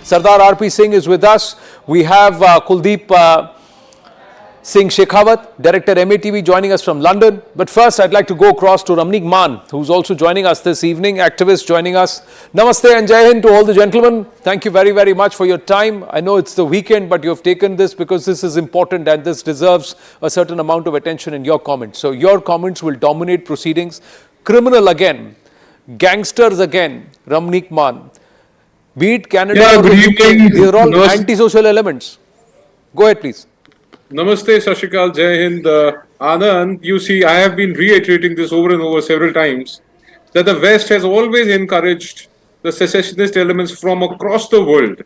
Sardar R.P. Singh is with us. We have Kuldeep Singh Shekhawat, Director MATV, joining us from London. But first, I'd like to go across to Ramnik Mann, who's also joining us this evening, activist joining us. Namaste and Jai Hind to all the gentlemen. Thank you very, very much for your time. I know it's the weekend, but you have taken this because this is important and this deserves a certain amount of attention in your comments. So your comments will dominate proceedings. Criminal again, gangsters again, Ramnik Mann. Be it Canada or the UK, these are all antisocial elements. Go ahead, please. Namaste, Sashikal, Jai Hind. Anand, you see, I have been reiterating this over and over several times, that the West has always encouraged the secessionist elements from across the world.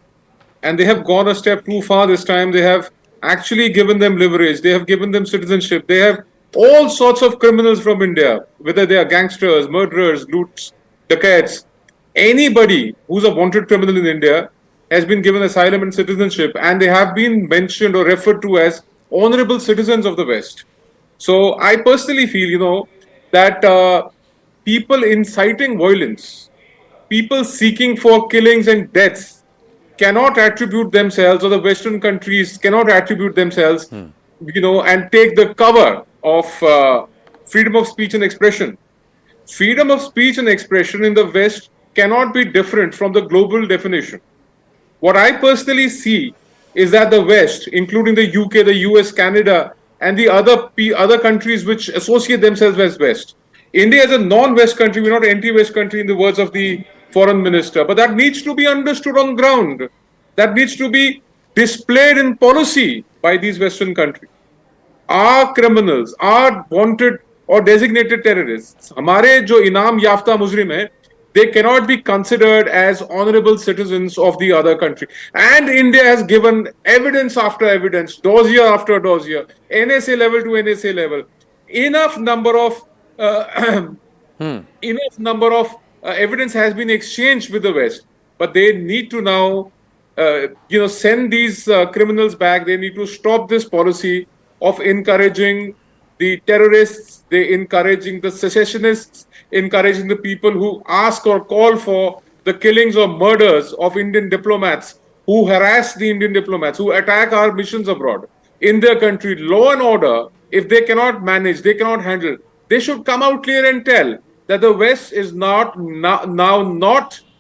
And they have gone a step too far this time. They have actually given them leverage. They have given them citizenship. They have all sorts of criminals from India, whether they are gangsters, murderers, loots, dacoits. Anybody who's a wanted criminal in India has been given asylum and citizenship, and they have been mentioned or referred to as honorable citizens of the West. So I personally feel, that people inciting violence, people seeking for killings and deaths cannot attribute themselves, or the Western countries cannot attribute themselves, and take the cover of freedom of speech and expression. Freedom of speech and expression in the West cannot be different from the global definition. What I personally see is that the West, including the UK, the US, Canada, and the other countries which associate themselves as West. India is a non-West country, we're not anti-West country in the words of the foreign minister, but that needs to be understood on ground. That needs to be displayed in policy by these Western countries. Our criminals, our wanted or designated terrorists, हमारे जो इनाम याफ्ता मुजरिम हैं, they cannot be considered as honorable citizens of the other country. And India has given evidence after evidence, dossier after dossier, NSA level to NSA level. Enough number of evidence has been exchanged with the West. But they need to now, send these criminals back. They need to stop this policy of encouraging the terrorists, encouraging the secessionists, encouraging the people who ask or call for the killings or murders of Indian diplomats, who harass the Indian diplomats, who attack our missions abroad in their country. Law and order, if they cannot manage, they cannot handle, they should come out clear and tell that the West is not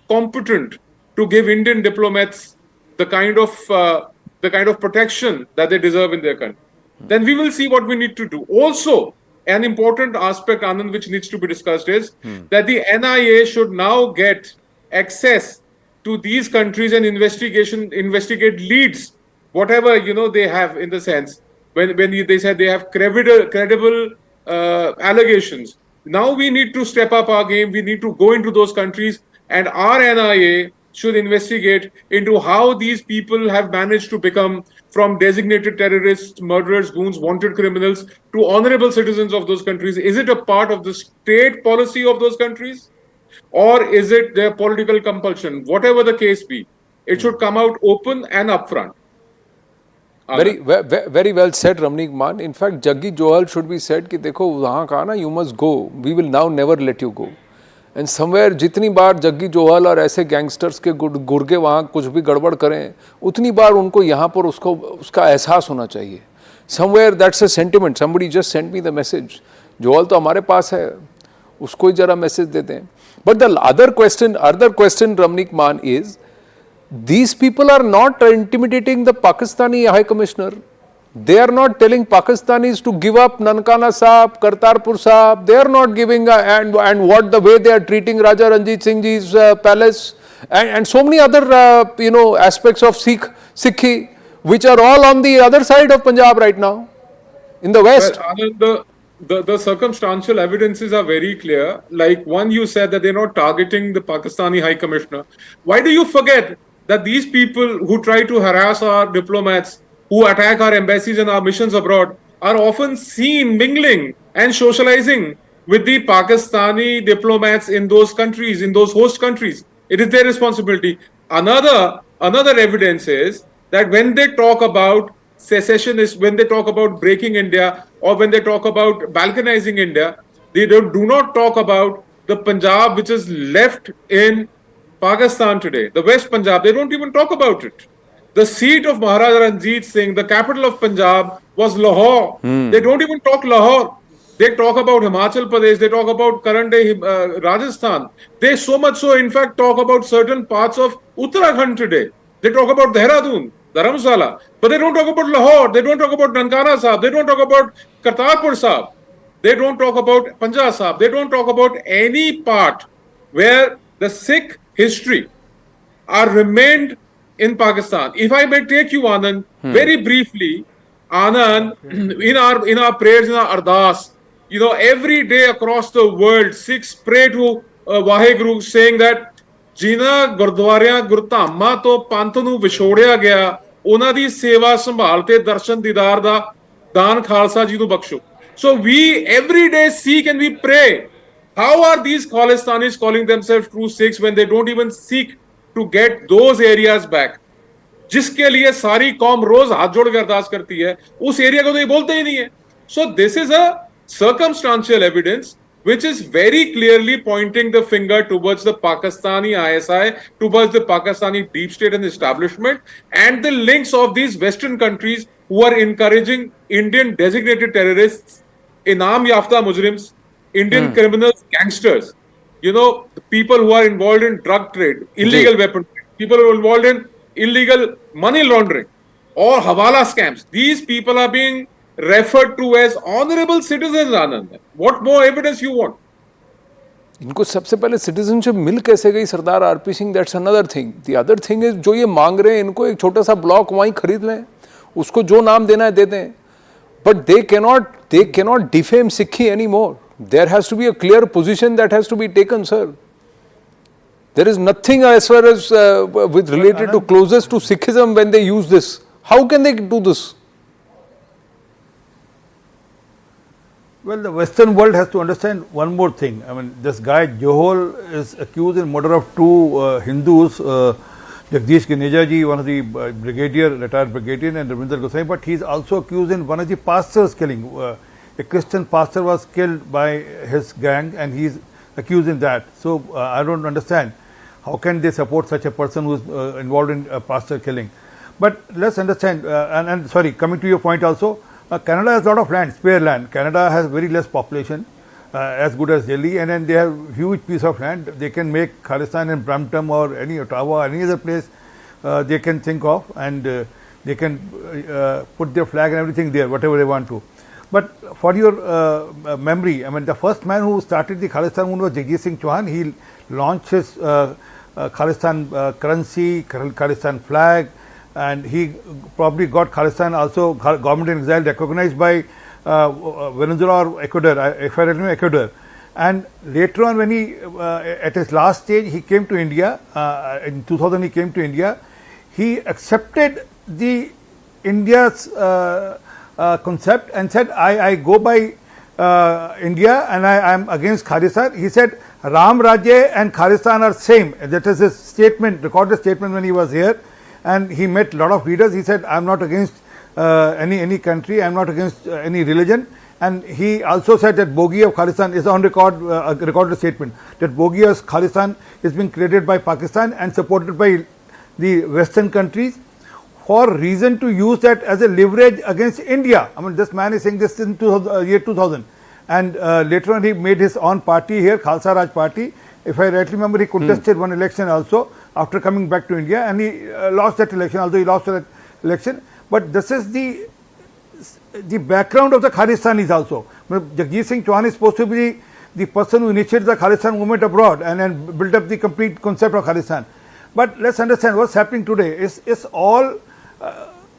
competent to give Indian diplomats the kind of protection that they deserve in their country. Then we will see what we need to do. Also, an important aspect, Anand, which needs to be discussed is that the NIA should now get access to these countries and investigate leads, whatever they have, in the sense when they said they have credible allegations. Now we need to step up our game. We need to go into those countries, and our NIA should investigate into how these people have managed to become from designated terrorists, murderers, goons, wanted criminals to honorable citizens of those countries. Is it a part of the state policy of those countries? Or is it their political compulsion? Whatever the case be, it should come out open and upfront. Very well said, Ramnik Mann. In fact, Jaggi Johal should be said कि देखो वहाँ कहा ना, you must go. We will now never let you go. And somewhere जितनी बार जग्गी जोहल और ऐसे gangsters के गुर्गे वहाँ कुछ भी गड़बड़ करें, उतनी बार उनको यहाँ पर उसका एहसास होना चाहिए. Somewhere that's a sentiment. Somebody just send me the message. Johal तो हमारे पास है, उसको ही जरा मैसेज देते हैं. But the other question Ramnik मान is, these people are not intimidating the Pakistani High Commissioner. They are not telling Pakistanis to give up Nankana Sahib, Kartarpur Sahib. They are not giving and what the way they are treating Raja Ranjit Singh Ji's palace and so many other aspects of Sikhi, which are all on the other side of Punjab right now in the West. Well, the circumstantial evidences are very clear. Like one, you said that they're not targeting the Pakistani High Commissioner. Why do you forget that these people who try to harass our diplomats, who attack our embassies and our missions abroad, are often seen mingling and socializing with the Pakistani diplomats in those countries, in those host countries? It is their responsibility. Another evidence is that when they talk about secessionists, when they talk about breaking India, or when they talk about balkanizing India, they do not talk about the Punjab which is left in Pakistan today, the West Punjab, they don't even talk about it. The seat of Maharaja Ranjit Singh, the capital of Punjab, was Lahore. They don't even talk Lahore. They talk about Himachal Pradesh. They talk about current day Rajasthan. They so much so, in fact, talk about certain parts of Uttarakhand today. They talk about Dehradun, Dharamsala, but they don't talk about Lahore. They don't talk about Nankana Sahib. They don't talk about Kartarpur Sahib. They don't talk about Punjab Sahib. They don't talk about any part where the Sikh history are remained in Pakistan. If I may take you, Anand, very briefly, Anand, in our prayers, in our ardas, every day across the world, Sikhs pray to Waheguru, saying that ਜਿਨ੍ਹਾਂ ਗੁਰਦੁਆਰਿਆਂ ਗੁਰਧਾਮਾਂ ਤੋਂ ਪੰਥ ਨੂੰ ਵਿਛੋੜਿਆ ਗਿਆ ਉਹਨਾਂ ਦੀ ਸੇਵਾ ਸੰਭਾਲ ਤੇ ਦਰਸ਼ਨ ਦੀਦਾਰ ਦਾ ਦਾਨ ਖਾਲਸਾ ਜੀ ਨੂੰ ਬਖਸ਼ੋ. So we every day seek and we pray. How are these Khalistanis calling themselves true Sikhs when they don't even seek to get those areas back? जिसके लिए सारी कौम रोज हाथ जोड़ कर अरदास करती है, उस एरिया को तो ये बोलते ही नहीं है. So this is a circumstantial evidence which is very clearly pointing the finger towards the Pakistani ISI, towards the Pakistani deep state and establishment, and the links of these Western countries who are encouraging Indian designated terrorists, Inam Yafta Mujrims, Indian criminals, gangsters, the people who are involved in drug trade, illegal weapon trade, people who are involved in illegal money laundering or hawala scams. These people are being referred to as honorable citizens, Anand. What more evidence you want? इनको सबसे पहले citizenship मिल कैसे गई सरदार RP Singh, that's another thing. The other thing is जो ये मांग रहे हैं, इनको एक छोटा सा ब्लॉक वहीं खरीद लें, उसको जो नाम देना है दे दें, but they cannot defame Sikhi any more. There has to be a clear position that has to be taken, sir. There is nothing as far as with related to closest to Sikhism when they use this. How can they do this? Well, the Western world has to understand one more thing. I mean, this guy Johol is accused in murder of two Hindus, Jagdish Ganeja ji, one of the retired brigadier, and Ravinder Goswami, but he is also accused in one of the pastors killing. A Christian pastor was killed by his gang and he is accused in that. So, I don't understand how can they support such a person who is involved in pastor killing. But let's understand, and sorry, coming to your point also, Canada has a lot of land, spare land. Canada has very less population, as good as Delhi, and then they have huge piece of land. They can make Khalistan in Brampton or any Ottawa, any other place they can think of, and they can put their flag and everything there, whatever they want to. But for your memory, I mean, the first man who started the Khalistan movement was Jagdish Singh Chauhan. He launched his Khalistan currency, Khalistan flag, and he probably got Khalistan also government in exile recognized by Venezuela or Ecuador, if I remember Ecuador. And later on, when he at his last stage, he came to India. In 2000, he came to India. He accepted the India's concept and said, I go by India and I am against Khalistan. He said, Ram Rajya and Khalistan are same. That is his statement, recorded statement when he was here. And he met a lot of leaders. He said, I am not against any country, I am not against any religion. And he also said that Bogi of Khalistan is on record, recorded statement, that Bogi of Khalistan is being created by Pakistan and supported by the Western countries for reason to use that as a leverage against India. I mean, this man is saying this in year 2000. And later on, he made his own party here, Khalsa Raj party. If I rightly remember, he contested one election also after coming back to India, and he lost that election, although he lost that election. But this is the background of the Khalistanis also. Jagdish Singh Chauhan is supposed to be the person who initiated the Khalistan movement abroad and then built up the complete concept of Khalistan. But let's understand what's happening today is all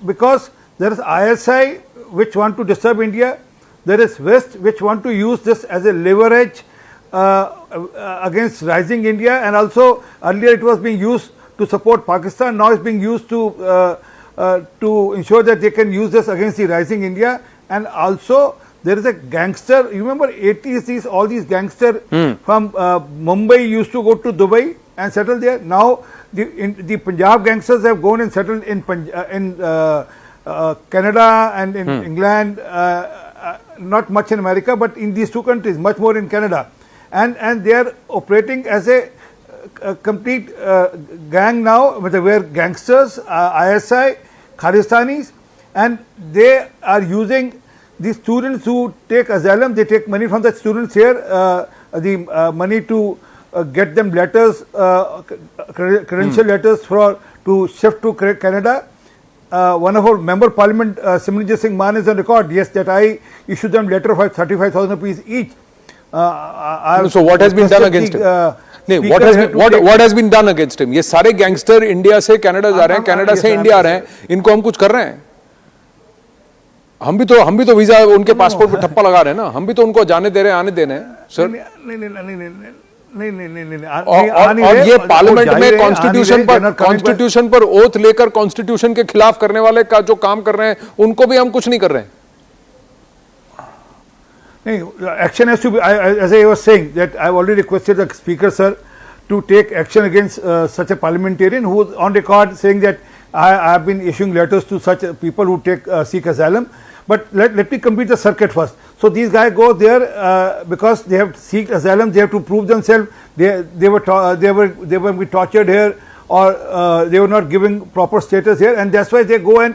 because there is ISI which want to disturb India, there is West which want to use this as a leverage against rising India, and also earlier it was being used to support Pakistan, now it's being used to ensure that they can use this against the rising India. And also there is a gangster, you remember 80s, all these gangsters from Mumbai used to go to Dubai and settle there. Now the Punjab gangsters have gone and settled in Canada and in England, not much in America, but in these two countries, much more in Canada. And they are operating as a complete gang now, where gangsters, ISI, Khalistanis, and they are using the students who take asylum. They take money from the students here, the money to get them letters, credential letters to shift to Canada. One of our member parliament, Ramnik Singh Mann, is on record. Yes, that I issued them letter for 35,000 rupees each. So what has been done against him? नहीं, what has been done against him? ये सारे gangster India से Canada जा रहे हैं, Canada से India आ रहे हैं, इनको हम कुछ कर रहे हैं? हम भी तो वीजा उनके पासपोर्ट पे ठप्पा लगा रहे हैं ना, हम भी तो उनको जाने दे रहे हैं, आने देने हैं सर। नहीं, और ये पार्लियामेंट में कॉन्स्टिट्यूशन पर ओथ लेकर कॉन्स्टिट्यूशन के खिलाफ करने वाले का जो काम कर रहे हैं, उनको भी हम कुछ नहीं कर रहे हैं। Action has to be, as I was saying, that I have already requested the Speaker, sir, to take action against such a parliamentarian who is on record saying that I have been issuing letters to such people who seek asylum. But let me complete the circuit first. So these guys go there because they have seek asylum. They have to prove themselves. They were be tortured here, or they were not given proper status here, and that's why they go and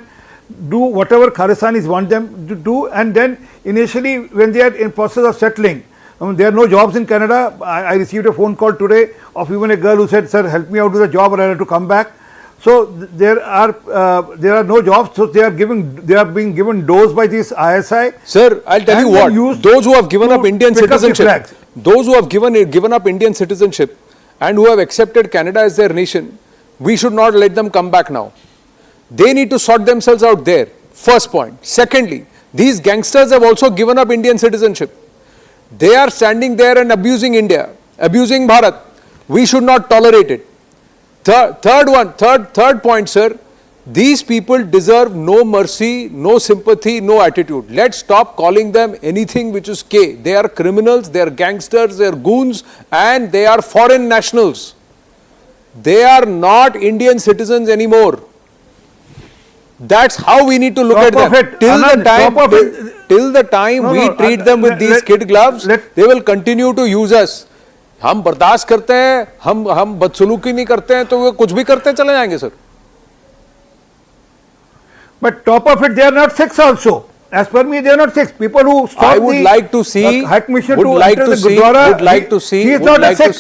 do whatever Khalistanis want them to do. And then initially, when they are in process of settling, there are no jobs in Canada. I received a phone call today of even a girl who said, "Sir, help me out with a job, or I have to come back." So there are no jobs. So they are being given dose by this ISI. Sir, I'll tell you what. Those who have given up Indian citizenship, those who have given up Indian citizenship, and who have accepted Canada as their nation, we should not let them come back now. They need to sort themselves out there. First point. Secondly, these gangsters have also given up Indian citizenship. They are standing there and abusing India, abusing Bharat. We should not tolerate it. Third point, sir. These people deserve no mercy, no sympathy, no attitude. Let's stop calling them anything which is K. They are criminals, they are gangsters, they are goons, and they are foreign nationals. They are not Indian citizens anymore. That's how we need to look at them. Till the time we treat them with these kid gloves, they will continue to use us. हम बर्दाश्त करते हैं, हम बदसलूकी नहीं करते हैं, तो वो कुछ भी करते चले जाएंगे sir. But top of it, they are not Sikhs also. As per me, they are not Sikhs. People who stop I would like to see, High Commission to enter the Gurdwara, he is not a Sikh.